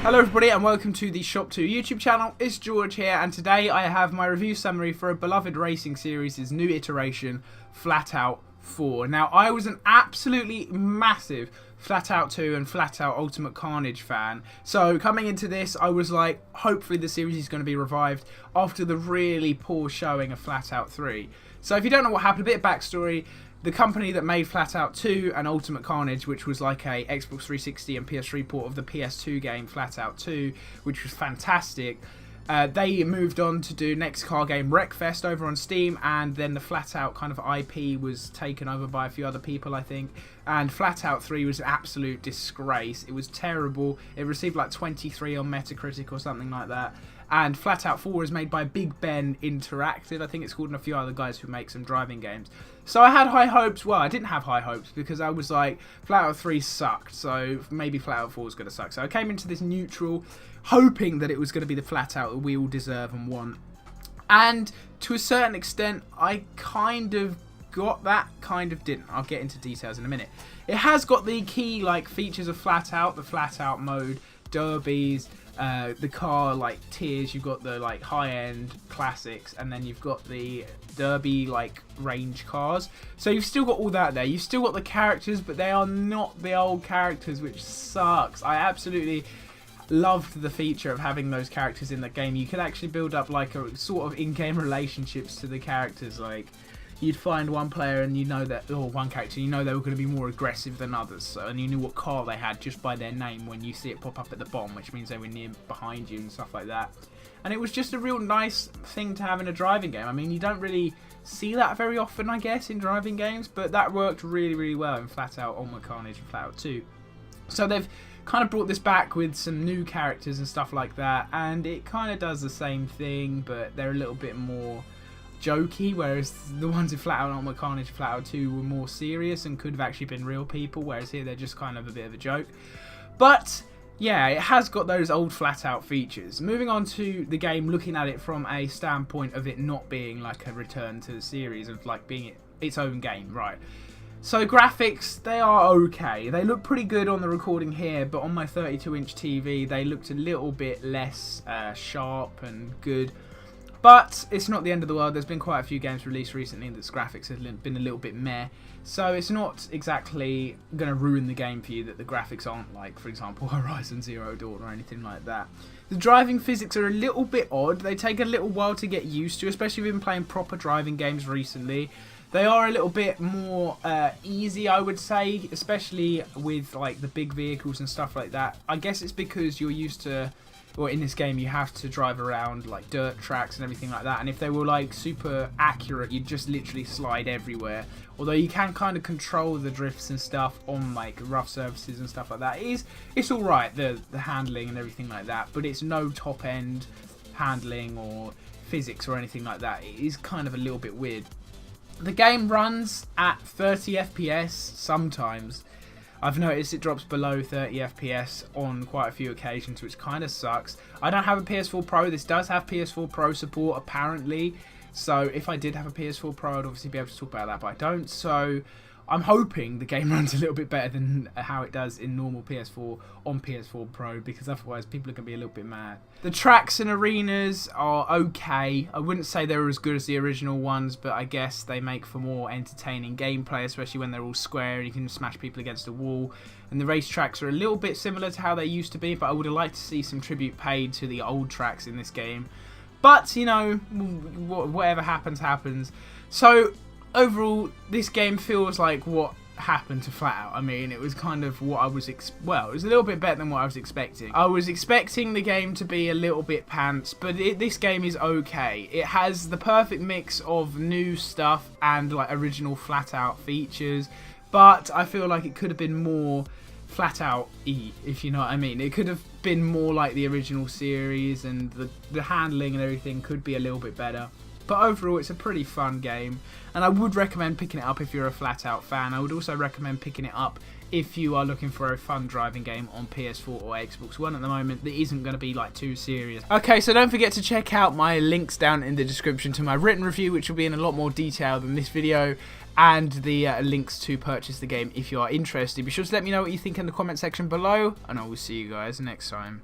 Hello everybody and welcome to the ShopTo YouTube channel. It's George here and today I have my review summary for a beloved racing series' new iteration, Flatout 4. Now I was an absolutely massive Flatout 2 and Flatout Ultimate Carnage fan, so coming into this I was like, hopefully the series is going to be revived after the really poor showing of Flatout 3. So if you don't know what happened, a bit of backstory. The company that made Flatout 2 and Ultimate Carnage, which was like a Xbox 360 and PS3 port of the PS2 game Flatout 2, which was fantastic, they moved on to do next car game Wreckfest over on Steam, and then the Flatout kind of IP was taken over by a few other people, I think. And Flatout 3 was an absolute disgrace. It was terrible. It received like 23 on Metacritic or something like that. And Flatout 4 is made by Big Ben Interactive, I think it's called, and a few other guys who make some driving games. So I had high hopes. Well, I didn't have high hopes because I was like, Flatout 3 sucked, so maybe Flatout 4 is going to suck. So I came into this neutral, hoping that it was going to be the Flatout that we all deserve and want. And to a certain extent, I kind of got that, kind of didn't. I'll get into details in a minute. It has got the key like features of Flatout, the Flatout mode, derbies, the car like tiers. You've got the like high-end classics, and then you've got the derby like range cars. So you've still got all that there. You've still got the characters, but they are not the old characters, which sucks. I absolutely loved the feature of having those characters in the game. You could actually build up like a sort of in-game relationships to the characters. Like you'd find one player and you know that, or one character, you know they were going to be more aggressive than others, so, and you knew what car they had just by their name when you see it pop up at the bottom, which means they were near behind you and stuff like that. And it was just a real nice thing to have in a driving game. I mean, you don't really see that very often, I guess, in driving games, but that worked really, really well in Flatout, Ultimate Carnage, and Flatout 2. So they've kind of brought this back with some new characters and stuff like that, and it kind of does the same thing, but they're a little bit more jokey, whereas the ones in Flatout, Ultimate Carnage, and Flatout 2 were more serious and could have actually been real people, whereas here they're just kind of a bit of a joke. But yeah, it has got those old Flatout features. Moving on to the game, looking at it from a standpoint of it not being like a return to the series, of like being its own game, right? So graphics, they are okay. They look pretty good on the recording here, but on my 32-inch TV, they looked a little bit less sharp and good. But it's not the end of the world. There's been quite a few games released recently that the graphics have been a little bit meh. So it's not exactly going to ruin the game for you that the graphics aren't like, for example, Horizon Zero Dawn or anything like that. The driving physics are a little bit odd. They take a little while to get used to, especially if you've been playing proper driving games recently. They are a little bit more easy, I would say, especially with like the big vehicles and stuff like that. I guess it's because you're used to, or in this game you have to drive around like dirt tracks and everything like that, and if they were like super accurate you'd just literally slide everywhere. Although you can kind of control the drifts and stuff on like rough surfaces and stuff like that. It's alright, the handling and everything like that, but it's no top end handling or physics or anything like that. It is kind of a little bit weird. The game runs at 30 FPS sometimes. I've noticed it drops below 30 FPS on quite a few occasions, which kind of sucks. I don't have a PS4 Pro. This does have PS4 Pro support, apparently. So if I did have a PS4 Pro, I'd obviously be able to talk about that, but I don't. So I'm hoping the game runs a little bit better than how it does in normal PS4 on PS4 Pro, because otherwise people are going to be a little bit mad. The tracks and arenas are okay. I wouldn't say they were as good as the original ones, but I guess they make for more entertaining gameplay, especially when they're all square and you can smash people against a wall. And the race tracks are a little bit similar to how they used to be, but I would have liked to see some tribute paid to the old tracks in this game. But, you know, whatever happens, happens. So overall, this game feels like what happened to Flatout. I mean, it was kind of what I was well, it was a little bit better than what I was expecting. I was expecting the game to be a little bit pants, but this game is okay. It has the perfect mix of new stuff and like original Flatout features, but I feel like it could have been more Flatout-y, if you know what I mean. It could have been more like the original series, and the handling and everything could be a little bit better. But overall, it's a pretty fun game, and I would recommend picking it up if you're a Flatout fan. I would also recommend picking it up if you are looking for a fun driving game on PS4 or Xbox One at the moment that isn't going to be like too serious. Okay, so don't forget to check out my links down in the description to my written review, which will be in a lot more detail than this video, and the links to purchase the game if you are interested. Be sure to let me know what you think in the comment section below, and I will see you guys next time.